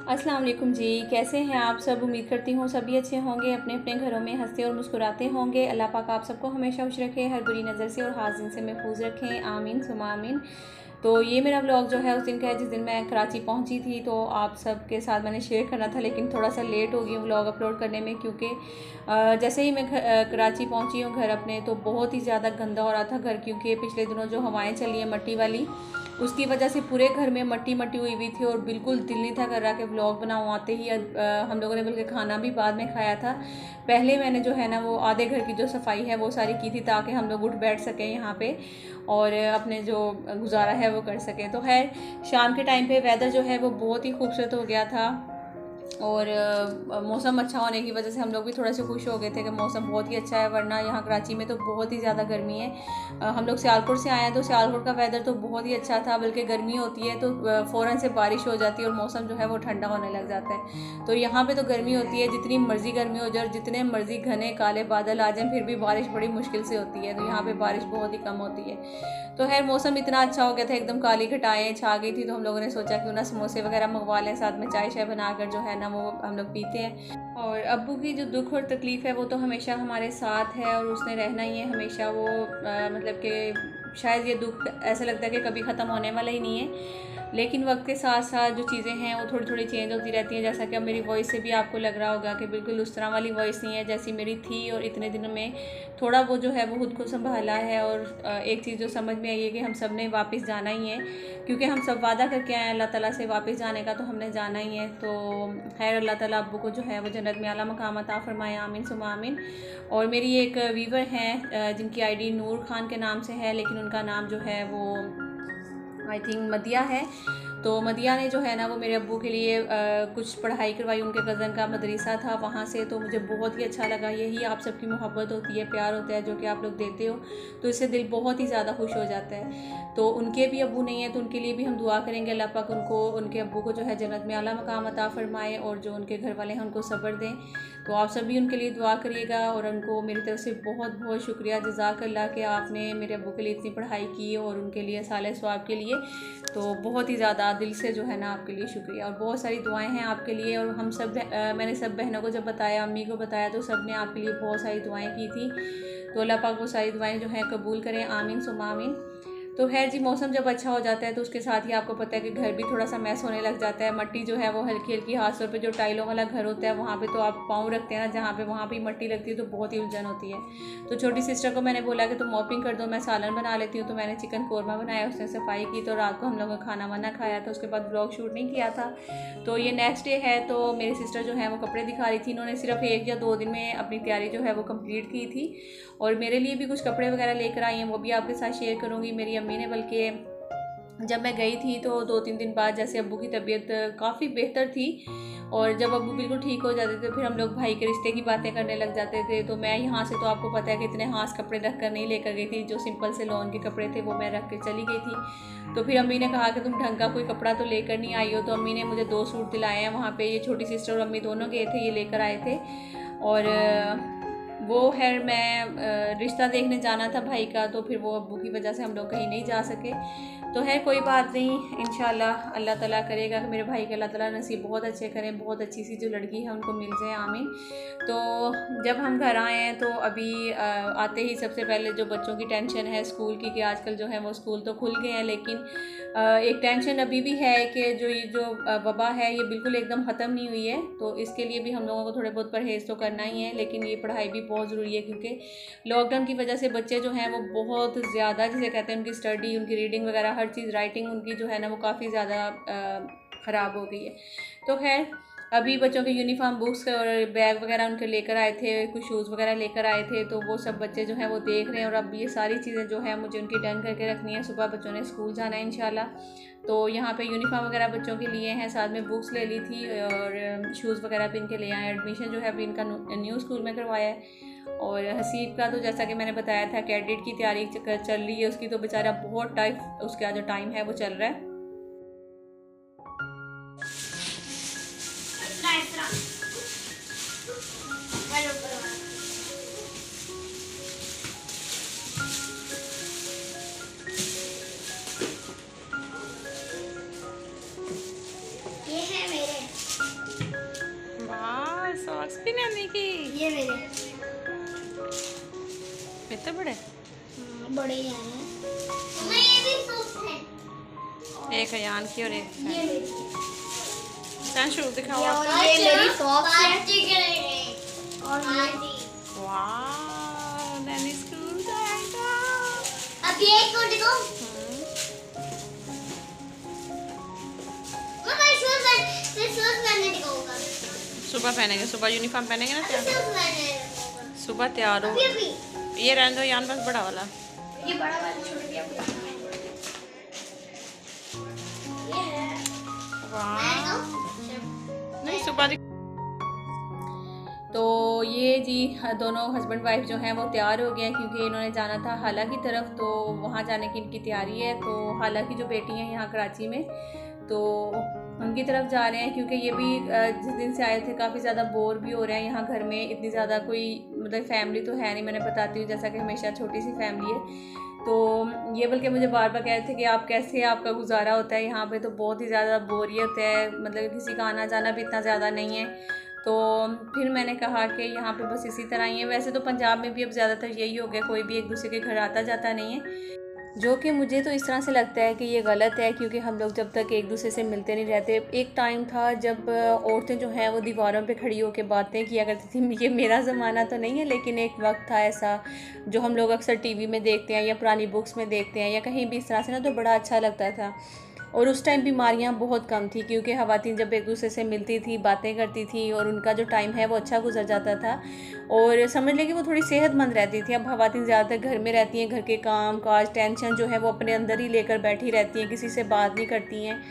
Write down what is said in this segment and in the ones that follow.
अस्सलाम वालेकुम जी, कैसे हैं आप सब। उम्मीद करती हूँ सभी अच्छे होंगे, अपने अपने घरों में हंसते और मुस्कुराते होंगे। अल्लाह पाक आप सबको हमेशा खुश रखे, हर बुरी नज़र से और हाज़िन से महफूज रखें, आमीन सुमा आमीन। तो ये मेरा व्लॉग जो है उस दिन का है जिस दिन मैं कराची पहुंची थी। तो आप सब के साथ मैंने शेयर करना था, लेकिन थोड़ा सा लेट हो गई हूँ व्लॉग अपलोड करने में, क्योंकि जैसे ही मैं कराची पहुंची हूँ घर अपने, तो बहुत ही ज़्यादा गंदा हो रहा था घर, क्योंकि पिछले दिनों जो हवाएं चली हैं मट्टी वाली, उसकी वजह से पूरे घर में मट्टी मट्टी हुई हुई थी और बिल्कुल दिल नहीं था कर रहा कि व्लॉग बनाऊँ। आते ही हम लोगों ने बल्कि खाना भी बाद में खाया था। पहले मैंने जो है ना वो आधे घर की जो सफाई है वो सारी की थी, ताकि हम लोग उठ बैठ सकें यहाँ पे और अपने जो गुजारा है वो कर सकें। तो खैर शाम के टाइम पे वेदर जो है वो बहुत ही खूबसूरत हो गया था और मौसम अच्छा होने की वजह से हम लोग भी थोड़े से खुश हो गए थे कि मौसम बहुत ही अच्छा है, वरना यहाँ कराची में तो बहुत ही ज़्यादा गर्मी है। हम लोग सियालकोट से आए हैं, तो सियालकोट का वेदर तो बहुत ही अच्छा था, बल्कि गर्मी होती है तो फ़ौरन से बारिश हो जाती है और मौसम जो है वो ठंडा होने लग जाता है। तो यहाँ पे तो गर्मी होती है, जितनी मर्ज़ी गर्मी हो जाए और जितने मर्ज़ी घने काले बादल आ जाएँ, फिर भी बारिश बड़ी मुश्किल से होती है। तो यहाँ पर बारिश बहुत ही कम होती है। तो खैर मौसम इतना अच्छा हो गया था, एकदम काली घटाएँ छा गई थी, तो हम लोगों ने सोचा क्यों ना समोसे वगैरह मंगवा लें, साथ में चाय शाय बनाकर जो है ना वो हम लोग पीते हैं। और अब्बू की जो दुख और तकलीफ़ है वो तो हमेशा हमारे साथ है और उसने रहना ही है हमेशा। वो मतलब कि शायद ये दुख ऐसा लगता है कि कभी ख़त्म होने वाला ही नहीं है, लेकिन वक्त के साथ साथ जो चीज़ें हैं वो थोड़ी थोड़ी चेंज होती रहती हैं। जैसा कि अब मेरी वॉइस से भी आपको लग रहा होगा कि बिल्कुल उस तरह वाली वॉइस नहीं है जैसी मेरी थी, और इतने दिनों में थोड़ा वो जो है वो खुद को संभाला है। और एक चीज़ जो समझ में आई है कि हम सब ने वापस जाना ही है, क्योंकि हम सब वादा करके आए हैं अल्लाह ताला से वापस जाने का, तो हमने जाना ही है। तो खैर अल्लाह ताला अब्बू को जो है वो जन्नत में आला मकाम अता फरमाए, आमीन सुमा आमीन। और मेरी एक वीवर हैं जिनकी आईडी नूर खान के नाम से है, लेकिन उनका नाम जो है वो आई थिंक मदिया है। तो मदिया ने जो है ना वो मेरे अब्बू के लिए कुछ पढ़ाई करवाई, उनके कज़न का मदरसा था वहाँ से। तो मुझे बहुत ही अच्छा लगा। यही आप सबकी मोहब्बत होती है, प्यार होता है जो कि आप लोग देते हो, तो इससे दिल बहुत ही ज़्यादा खुश हो जाता है। तो उनके भी अब्बू नहीं है, तो उनके लिए भी हम दुआ करेंगे अल्लाह पाक उनको, उनके अब्बू को जो है जन्नत में आला मकाम अता फरमाए, और जो उनके घर वाले हैं उनको सब्र दें। तो आप सभी उनके लिए दुआ करिएगा, और उनको मेरी तरफ से बहुत बहुत शुक्रिया जज़ाकल्लाह कि आपने मेरे अब्बू के लिए इतनी पढ़ाई की और उनके लिए साले सवाब के लिए। तो बहुत ही ज़्यादा दिल से जो है ना आपके लिए शुक्रिया, और बहुत सारी दुआएं हैं आपके लिए। और हम सब मैंने सब बहनों को जब बताया, अम्मी को बताया, तो सब ने आपके लिए बहुत सारी दुआएं की थी। तो अल्लाह पाक वो सारी दुआएं जो हैं कबूल करें, आमीन सुमा आमीन। तो खैर जी मौसम जब अच्छा हो जाता है तो उसके साथ ही आपको पता है कि घर भी थोड़ा सा मैस होने लग जाता है। मट्टी जो है वो हल्की हल्की, हाथ तौर पे जो टाइलों वाला घर होता है वहाँ पे तो आप पाँव रखते हैं ना जहाँ पे, वहाँ पे मट्टी लगती है, तो बहुत ही उलझन होती है। तो छोटी सिस्टर को मैंने बोला कि तुम मॉपिंग कर दो, मैं सालन बना लेती हूँ। तो मैंने चिकन कौरमा बनाया, उसने सफाई की। तो रात को हम लोगों ने खाना वाना खाया था, उसके बाद ब्लॉग शूट नहीं किया था। तो ये नेक्स्ट डे है, तो मेरी सिस्टर जो है वो कपड़े दिखा रही थी। इन्होंने सिर्फ 1 या 2 दिन में अपनी तैयारी जो है वो कम्प्लीट की थी, और मेरे लिए भी कुछ कपड़े वगैरह लेकर आई हैं, वो भी आपके साथ शेयर करूँगी। मेरी अम्मी ने, बल्कि जब मैं गई थी तो 2-3 दिन बाद जैसे अब्बू की तबीयत काफ़ी बेहतर थी, और जब अब्बू बिल्कुल ठीक हो जाते थे फिर हम लोग भाई के रिश्ते की बातें करने लग जाते थे। तो मैं यहाँ से, तो आपको पता है कि इतने खास कपड़े रख कर नहीं लेकर गई थी, जो सिंपल से लॉन के कपड़े थे वो मैं रख के चली गई थी। तो फिर अम्मी ने कहा कि तुम ढंग का कोई कपड़ा तो लेकर नहीं आई हो। तो अम्मी ने मुझे 2 सूट दिलाए हैं वहाँ पे। ये छोटी सिस्टर और अम्मी दोनों गए थे, ये लेकर आए थे। और वो खैर मैं रिश्ता देखने जाना था भाई का, तो फिर वो अब्बू की वजह से हम लोग कहीं नहीं जा सके। तो है कोई बात नहीं, इंशाल्लाह अल्लाह ताला करेगा कि मेरे भाई के अल्लाह ताला नसीब बहुत अच्छे करें, बहुत अच्छी सी जो लड़की है उनको मिल जाए, आमीन। तो जब हम घर आए हैं तो अभी आते ही सबसे पहले जो बच्चों की टेंशन है स्कूल की, कि आजकल जो है वो स्कूल तो खुल गए हैं, लेकिन एक टेंशन अभी भी है कि जो ये जो वबा है ये बिल्कुल एकदम ख़त्म नहीं हुई है। तो इसके लिए भी हम लोगों को थोड़े बहुत परहेज़ तो करना ही है, लेकिन ये पढ़ाई भी बहुत ज़रूरी है, क्योंकि लॉकडाउन की वजह से बच्चे जो हैं वो बहुत ज़्यादा, जिसे कहते हैं, उनकी स्टडी, उनकी रीडिंग वगैरह हर चीज़, राइटिंग उनकी जो है ना वो काफ़ी ज़्यादा ख़राब हो गई है। तो खैर अभी बच्चों के यूनिफॉर्म, बुक्स और बैग वगैरह उनके लेकर आए थे, कुछ शूज़ वगैरह लेकर आए थे, तो वो सब बच्चे जो हैं वो देख रहे हैं। और अब ये सारी चीज़ें जो है मुझे उनकी डन करके रखनी है, सुबह बच्चों ने स्कूल जाना है इंशाल्लाह। तो यहाँ पे यूनिफॉर्म वगैरह बच्चों के लिए हैं, साथ में बुक्स ले ली थी और शूज़ वगैरह भी इनके ले आए। एडमिशन जो है अभी इनका न्यू स्कूल में करवाया है। और हसीब का तो जैसा कि मैंने बताया था, कैडेट की तैयारी चल रही है उसकी, तो बेचारा बहुत टाइट उसका जो टाइम है वो चल रहा है। ये है मेरे सॉक्स भी नानी की ये मेरे इतने बड़े बड़े ही हैं। ये भी सूट है। एक अयान की और एक ये मेरी फैन शूज दिखाओ और आपका। ये मेरी सॉक्स है। और ये वाह नैनी स्कूल जाएगा। अब ये एक को दिखाओ। मम्मा शूज मैंने दिखाऊंगा। सुबह पहनेंगे, सुबह यूनिफॉर्म पहनेंगे ना शूज तैयार मैंने दिखाऊंगा। सुबह तैयार हो। अभी ये रहने दो यान, बस बड़ा वाला। ये बड़ा वाला छोड़ दिया। ये है वाह नहीं सुबह तो ये जी दोनों हस्बैंड वाइफ जो हैं वो तैयार हो गए हैं क्योंकि इन्होंने जाना था हाला की तरफ, तो वहाँ जाने की इनकी तैयारी है। तो हाला की जो बेटी हैं यहाँ कराची में, तो उनकी तरफ जा रहे हैं क्योंकि ये भी जिस दिन से आए थे काफ़ी ज़्यादा बोर भी हो रहे हैं यहाँ घर में। इतनी ज़्यादा कोई मतलब फैमिली तो है नहीं, मैंने बताती हूँ जैसा कि हमेशा छोटी सी फैमिली है। तो ये बल्कि मुझे बार बार कह रहे थे कि आप कैसे आपका गुजारा होता है यहाँ पे, तो बहुत ही ज़्यादा बोरियत है, मतलब किसी का आना जाना भी इतना ज़्यादा नहीं है। तो फिर मैंने कहा कि यहाँ पे बस इसी तरह ही है। वैसे तो पंजाब में भी अब ज़्यादातर यही हो गया, कोई भी एक दूसरे के घर आता जाता नहीं है, जो कि मुझे तो इस तरह से लगता है कि ये गलत है क्योंकि हम लोग जब तक एक दूसरे से मिलते नहीं रहते। एक टाइम था जब औरतें जो हैं वो दीवारों पे खड़ी होकर बातें किया करती थी। ये मेरा ज़माना तो नहीं है, लेकिन एक वक्त था ऐसा जो हम लोग अक्सर टीवी में देखते हैं या पुरानी बुक्स में देखते हैं या कहीं भी इस तरह से ना, तो बड़ा अच्छा लगता था। और उस टाइम बीमारियां बहुत कम थी क्योंकि ख़वातीन जब एक दूसरे से मिलती थी, बातें करती थी और उनका जो टाइम है वो अच्छा गुजर जाता था और समझ लें कि वो थोड़ी सेहतमंद रहती थी। अब ख़वातीन ज़्यादातर घर में रहती हैं, घर के काम काज टेंशन जो है वो अपने अंदर ही लेकर बैठी रहती हैं, किसी से बात नहीं करती हैं।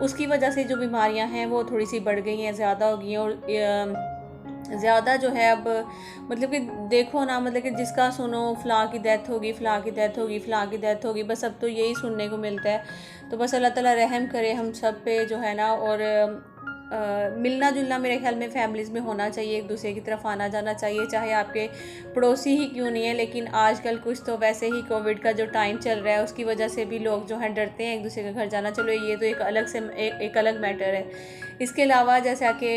उसकी वजह से जो बीमारियां हैं वो थोड़ी सी बढ़ गई हैं, ज़्यादा हो गई हैं। और ज़्यादा जो है अब मतलब कि देखो ना, मतलब कि जिसका सुनो फ़लाँ की डेथ होगी, फ़लाँ की डेथ होगी, फ़लाँ की डेथ होगी, बस अब तो यही सुनने को मिलता है। तो बस अल्लाह ताला रहम करे हम सब पे जो है ना। और मिलना जुलना मेरे ख्याल में फैमिलीज़ में होना चाहिए, एक दूसरे की तरफ आना जाना चाहिए, चाहे आपके पड़ोसी ही क्यों नहीं है। लेकिन आजकल कुछ तो वैसे ही कोविड का जो टाइम चल रहा है उसकी वजह से भी लोग जो हैं डरते हैं एक दूसरे के घर जाना। चलो ये तो एक अलग से एक अलग मैटर है। इसके अलावा जैसा कि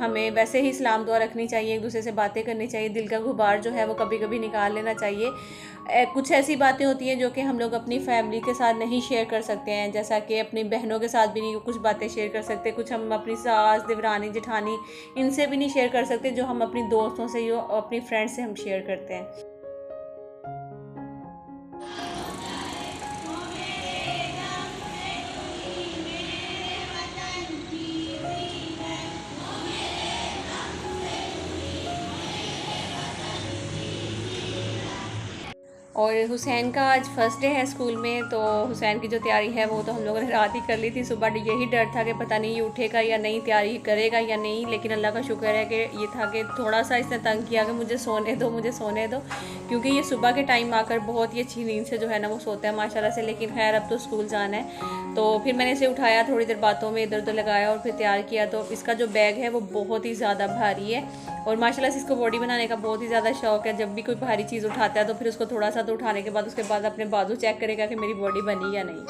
हमें वैसे ही सलाम दुआ रखनी चाहिए, एक दूसरे से बातें करनी चाहिए, दिल का गुबार जो है वो कभी कभी निकाल लेना चाहिए। कुछ ऐसी बातें होती हैं जो कि हम लोग अपनी फैमिली के साथ नहीं शेयर कर सकते हैं, जैसा कि अपनी बहनों के साथ भी नहीं कुछ बातें शेयर कर सकते, कुछ हम अपनी सास देवरानी जेठानी इनसे भी नहीं शेयर कर सकते, जो हम अपनी दोस्तों से या अपनी फ्रेंड से हम शेयर करते हैं। और हुसैन का आज फर्स्ट डे है स्कूल में, तो हुसैन की जो तैयारी है वो तो हम लोगों ने रात ही कर ली थी। सुबह यही डर था कि पता नहीं ये उठेगा या नहीं, तैयारी करेगा या नहीं, लेकिन अल्लाह का शुक्र है कि ये था कि थोड़ा सा इसने तंग किया कि मुझे सोने दो, मुझे सोने दो, क्योंकि ये सुबह के टाइम आकर बहुत ही अच्छी नींद से जो है ना वो सोता है माशाल्लाह से। लेकिन खैर अब तो स्कूल जाना है, तो फिर मैंने इसे उठाया, थोड़ी देर बातों में इधर उधर लगाया और फिर तैयार किया। तो इसका जो बैग है वो बहुत ही ज़्यादा भारी है और माशाल्लाह से इसको बॉडी बनाने का बहुत ही ज़्यादा शौक है। जब भी कोई भारी चीज़ उठाता है तो फिर उसको थोड़ा सा तो उठाने के बाद उसके बाद अपने बाजू चेक करेगा कि मेरी बॉडी बनी या नहीं।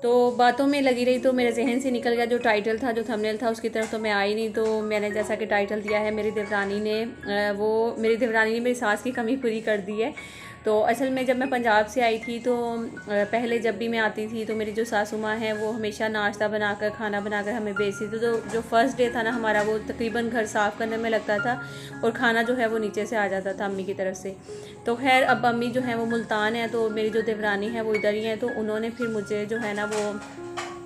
तो बातों में लगी रही तो मेरे जहन से निकल गया जो टाइटल था, जो थंबनेल था, उसकी तरफ तो मैं आई नहीं। तो मैंने जैसा कि टाइटल दिया है, मेरी देवरानी ने मेरी सास की कमी पूरी कर दी है। तो असल में जब मैं पंजाब से आई थी तो पहले जब भी मैं आती थी तो मेरी जो सासू माँ हैं वो हमेशा नाश्ता बनाकर खाना बनाकर हमें भेजती थी। तो जो फर्स्ट डे था ना हमारा, वो तकरीबन घर साफ़ करने में लगता था और खाना जो है वो नीचे से आ जाता था अम्मी की तरफ से। तो खैर अब अम्मी जो है वो मुल्तान है, तो मेरी जो देवरानी है वो इधर ही है। तो उन्होंने फिर मुझे जो है ना वो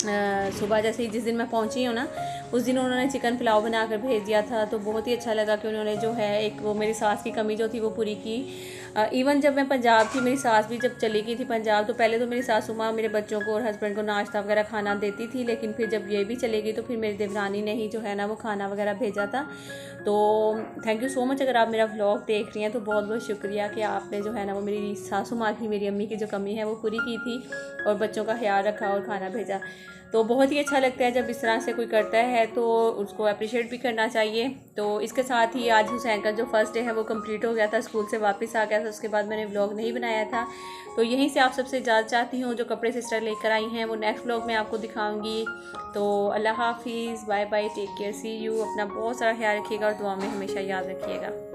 सुबह जैसे ही जिस दिन मैं पहुंची हूँ ना उस दिन उन्होंने चिकन पुलाव बना कर भेज दिया था। तो बहुत ही अच्छा लगा कि उन्होंने जो है एक वो मेरी सास की कमी जो थी वो पूरी की। इवन जब मैं पंजाब थी, मेरी सास भी जब चली गई थी पंजाब, तो पहले तो मेरी सासू माँ मेरे बच्चों को और हस्बैंड को नाश्ता वगैरह खाना देती थी, लेकिन फिर जब ये भी चली गई तो फिर मेरी देवरानी ने ही जो है ना वो खाना वगैरह भेजा था। तो थैंक यू सो मच। अगर आप मेरा व्लॉग देख रही हैं तो बहुत बहुत शुक्रिया कि आपने जो है ना वो मेरी सासू माँ की, मेरी अम्मी की जो कमी है वो पूरी की थी और बच्चों का ख्याल रखा और खाना भेजा। तो बहुत ही अच्छा लगता है जब इस तरह से कोई करता है, तो उसको अप्रिशिएट भी करना चाहिए। तो इसके साथ ही आज हुसैन का जो फर्स्ट डे है वो कंप्लीट हो गया था, स्कूल से वापस आ गया था। उसके बाद मैंने व्लॉग नहीं बनाया था, तो यहीं से आप सबसे इजाज़त चाहती हूँ। जो कपड़े सिस्टर लेकर आई हैं वो नेक्स्ट व्लॉग में आपको दिखाऊंगी। तो अल्लाह हाफिज़, bye bye, take care, see you. अपना बहुत सारा ख्याल रखिएगा और दुआ में हमेशा याद रखिएगा।